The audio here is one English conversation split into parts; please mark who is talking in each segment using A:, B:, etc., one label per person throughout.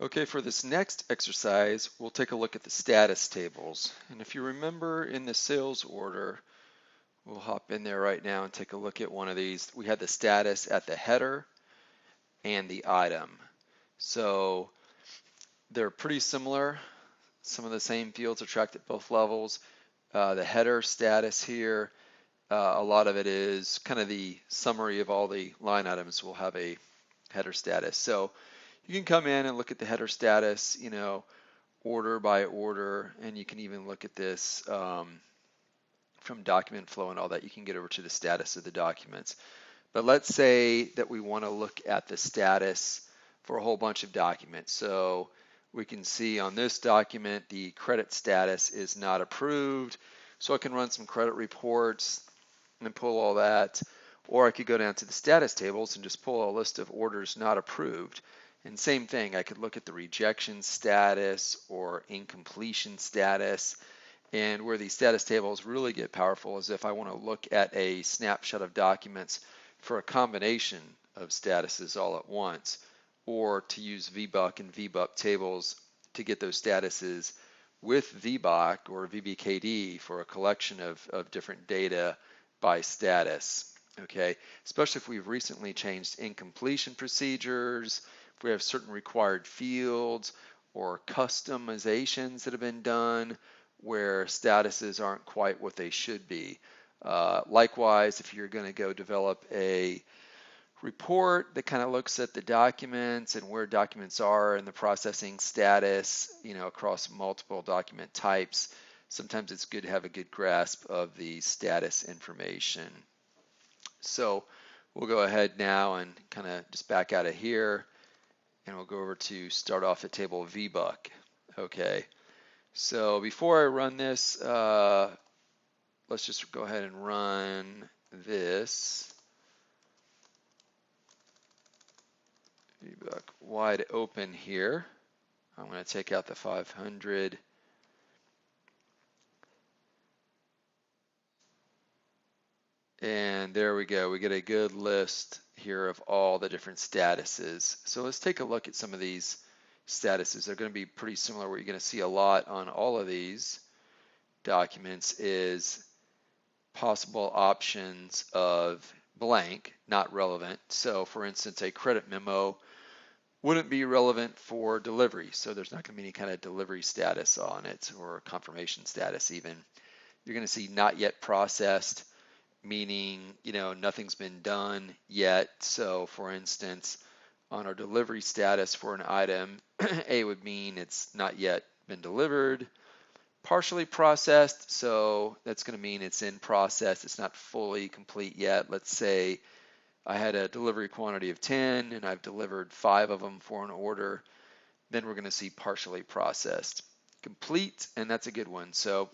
A: Okay, for this next exercise, we'll take a look at the status tables. And if you remember in the sales order, we'll hop in there right now and take a look at one of these. We had the status at the header and the item. So they're pretty similar. Some of the same fields are tracked at both levels. The header status here, a lot of it is kind of the summary of all the line items will have a header status. So you can come in and look at the header status, order by order, and you can even look at this from document flow and all that. You can get over to the status of the documents. But let's say that we want to look at the status for a whole bunch of documents. So we can see on this document the credit status is not approved. So I can run some credit reports and pull all that. Or I could go down to the status tables and just pull a list of orders not approved. And same thing, I could look at the rejection status or incompletion status. And where these status tables really get powerful is if I want to look at a snapshot of documents for a combination of statuses all at once, or to use VBUC and VBUP tables to get those statuses with VBUC or VBKD for a collection of different data by status. Okay, especially if we've recently changed incompletion procedures, if we have certain required fields or customizations that have been done where statuses aren't quite what they should be. Likewise, if you're going to go develop a report that kind of looks at the documents and where documents are in the processing status, across multiple document types, sometimes it's good to have a good grasp of the status information. So we'll go ahead now and kind of just back out of here, and we'll go over to start off the table VBUC. Okay, so before I run this, let's just go ahead and run this VBUC wide open here. I'm going to take out the 500. And there we go. We get a good list here of all the different statuses. So let's take a look at some of these statuses. They're going to be pretty similar. What you're going to see a lot on all of these documents is possible options of blank, not relevant. So for instance, a credit memo wouldn't be relevant for delivery. So there's not going to be any kind of delivery status on it or confirmation status even. You're going to see not yet processed, meaning, nothing's been done yet. So for instance, on our delivery status for an item, A would mean it's not yet been delivered. Partially processed, so that's going to mean it's in process. It's not fully complete yet. Let's say I had a delivery quantity of 10 and I've delivered 5 of them for an order. Then we're going to see partially processed. Complete, and that's a good one. So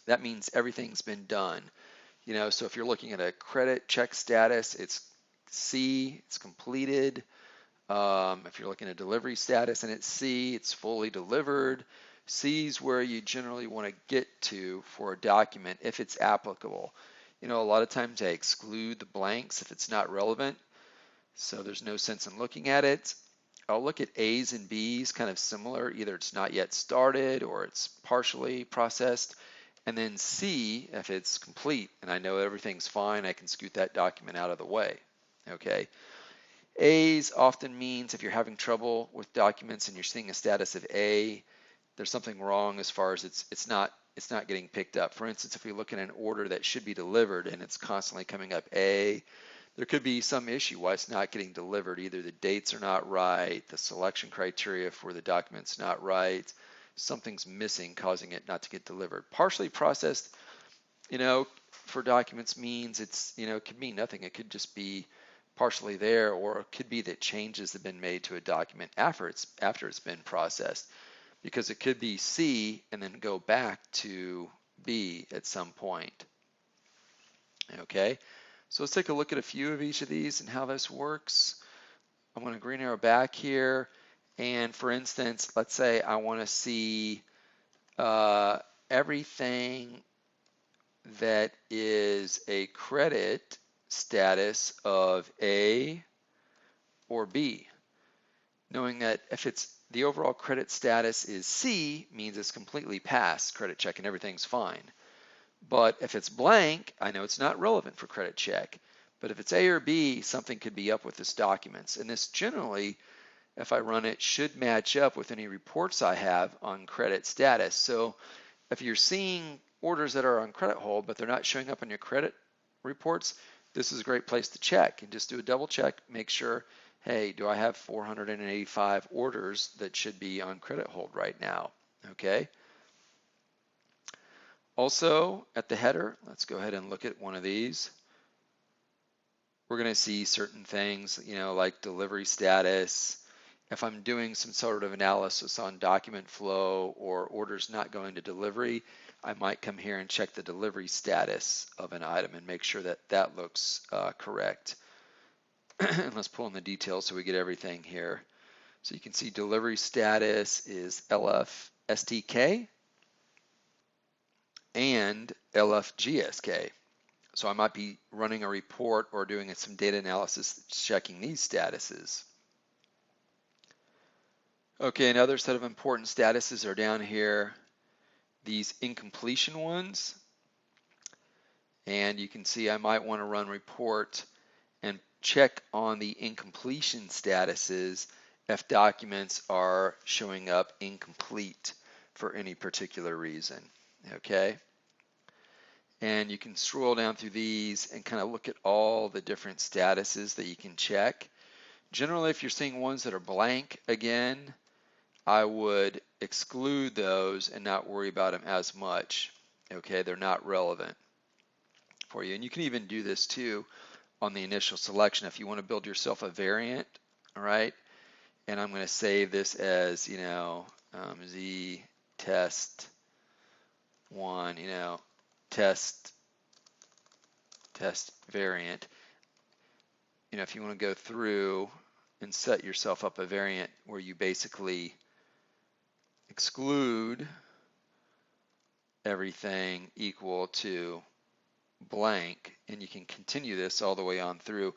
A: that means everything's been done. So if you're looking at a credit check status, it's C, it's completed. If you're looking at delivery status and it's C, it's fully delivered. C is where you generally want to get to for a document if it's applicable. A lot of times I exclude the blanks if it's not relevant, so there's no sense in looking at it. I'll look at A's and B's, kind of similar. Either it's not yet started or it's partially processed. And then C, if it's complete and I know everything's fine, I can scoot that document out of the way. Okay. A's often means if you're having trouble with documents and you're seeing a status of A, there's something wrong as far as it's not getting picked up. For instance, if we look at an order that should be delivered and it's constantly coming up A, there could be some issue why it's not getting delivered. Either the dates are not right, the selection criteria for the document's not right, something's missing causing it not to get delivered. Partially processed, for documents means it could mean nothing. It could just be partially there, or it could be that changes have been made to a document after it's been processed, because it could be C and then go back to B at some point. Okay, so let's take a look at a few of each of these and how this works. I'm going to green arrow back here, and for instance, let's say I want to see everything that is a credit status of A or B, knowing that if it's the overall credit status is C, means it's completely passed credit check and everything's fine. But if it's blank, I know it's not relevant for credit check. But if it's A or B, something could be up with this documents. And this generally, if I run it, should match up with any reports I have on credit status. So if you're seeing orders that are on credit hold, but they're not showing up on your credit reports, this is a great place to check and just do a double check, make sure, hey, do I have 485 orders that should be on credit hold right now? Okay. Also at the header, let's go ahead and look at one of these. We're going to see certain things, like delivery status. If I'm doing some sort of analysis on document flow or orders not going to delivery, I might come here and check the delivery status of an item and make sure that that looks correct. And let's pull in the details so we get everything here. So you can see delivery status is LFSTK and LFGSK. So I might be running a report or doing some data analysis checking these statuses. Okay, another set of important statuses are down here, these incompletion ones. And you can see I might want to run report and check on the incompletion statuses if documents are showing up incomplete for any particular reason. Okay. And you can scroll down through these and kind of look at all the different statuses that you can check. Generally, if you're seeing ones that are blank again, I would exclude those and not worry about them as much. Okay, they're not relevant for you. And you can even do this too on the initial selection if you want to build yourself a variant, all right? And I'm going to save this as, Z test 1, test variant. If you want to go through and set yourself up a variant where you basically exclude everything equal to blank, and you can continue this all the way on through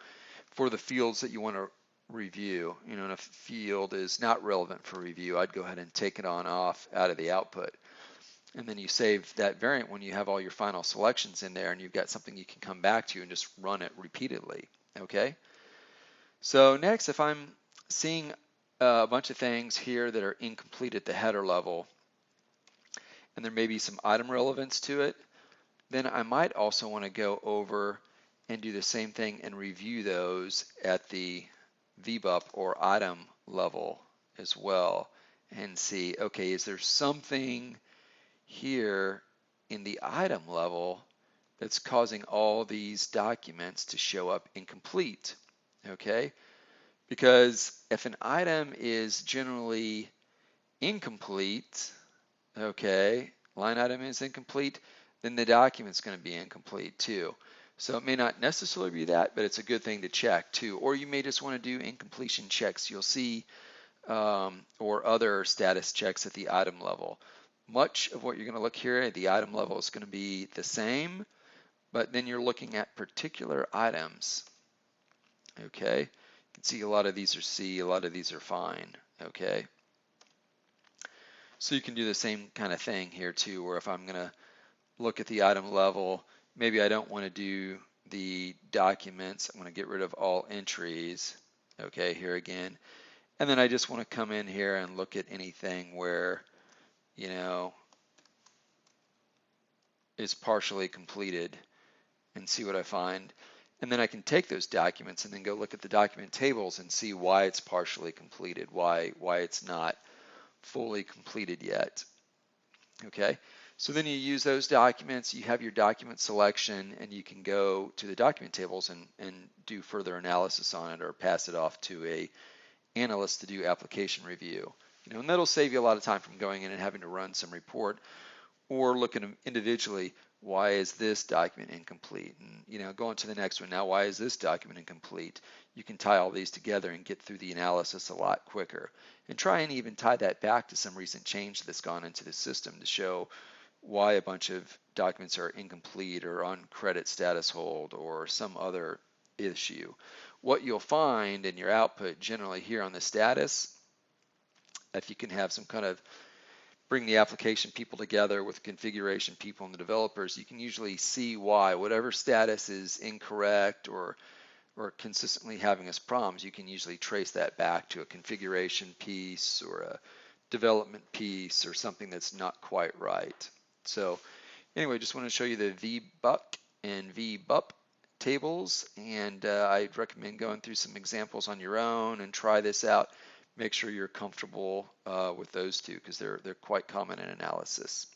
A: for the fields that you want to review. And if a field is not relevant for review, I'd go ahead and take it on off out of the output. And then you save that variant when you have all your final selections in there and you've got something you can come back to and just run it repeatedly. Okay. So next, if I'm seeing a bunch of things here that are incomplete at the header level, and there may be some item relevance to it, then I might also want to go over and do the same thing and review those at the VBUP or item level as well and see, okay, is there something here in the item level that's causing all these documents to show up incomplete? Okay, because if an item is generally incomplete, okay, line item is incomplete, then the document's going to be incomplete too. So it may not necessarily be that, but it's a good thing to check too. Or you may just want to do incompletion checks. You'll see, or other status checks at the item level. Much of what you're going to look here at the item level is going to be the same, but then you're looking at particular items. Okay, you can see a lot of these are C, a lot of these are fine. Okay, so you can do the same kind of thing here too, where if I'm going to look at the item level, maybe I don't want to do the documents. I'm going to get rid of all entries. Okay, here again. And then I just want to come in here and look at anything where, is partially completed and see what I find. And then I can take those documents and then go look at the document tables and see why it's partially completed, why it's not fully completed yet. Okay. So then you use those documents, you have your document selection, and you can go to the document tables and do further analysis on it or pass it off to a analyst to do application review. And that'll save you a lot of time from going in and having to run some report or look at them individually. Why is this document incomplete? And going to the next one now, why is this document incomplete? You can tie all these together and get through the analysis a lot quicker. And try and even tie that back to some recent change that's gone into the system to show why a bunch of documents are incomplete or on credit status hold or some other issue. What you'll find in your output generally here on the status, if you can have some kind of bring the application people together with configuration people and the developers, you can usually see why whatever status is incorrect or consistently having us problems, you can usually trace that back to a configuration piece or a development piece or something that's not quite right. So anyway, just want to show you the VBUC and VBUP tables, and I'd recommend going through some examples on your own and try this out. Make sure you're comfortable with those two because they're quite common in analysis.